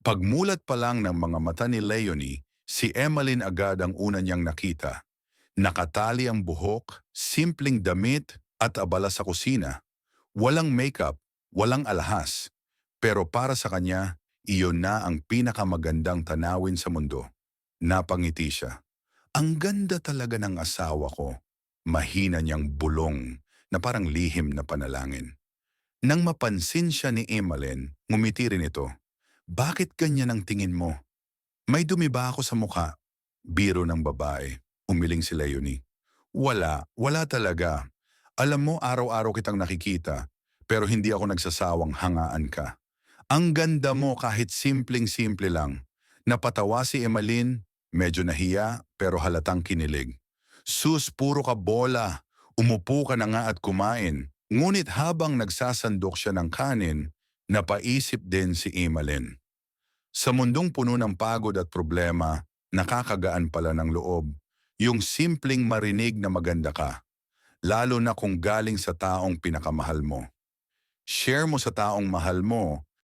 Pagmulat pa lang ng mga mata ni Leonie, si Emmeline agad ang una niyang nakita. Nakatali ang buhok, simpleng damit at abala sa kusina. Walang makeup, walang alahas. Pero para sa kanya, iyon na ang pinakamagandang tanawin sa mundo. Napangiti siya. Ang ganda talaga ng asawa ko. Mahina niyang bulong na parang lihim na panalangin. Nang mapansin siya ni Emmeline, ngumiti rin ito. Bakit ganyan ang tingin mo? May dumi ba ako sa mukha? Biro ng babae. Umiling si Leonie. Wala talaga. Alam mo, araw-araw kitang nakikita, pero hindi ako nagsasawang hangaan ka. Ang ganda mo kahit simpleng-simple lang. Napatawa si Emmeline, medyo nahiya pero halatang kinilig. Sus, puro ka bola. Umupo ka na nga at kumain. Ngunit habang nagsasandok siya ng kanin, napaisip din si Emmeline. Sa mundong puno ng pagod at problema, nakakagaan pala ng loob. Yung simpleng marinig na maganda ka, lalo na kung galing sa taong pinakamahal mo. Share mo sa taong mahal mo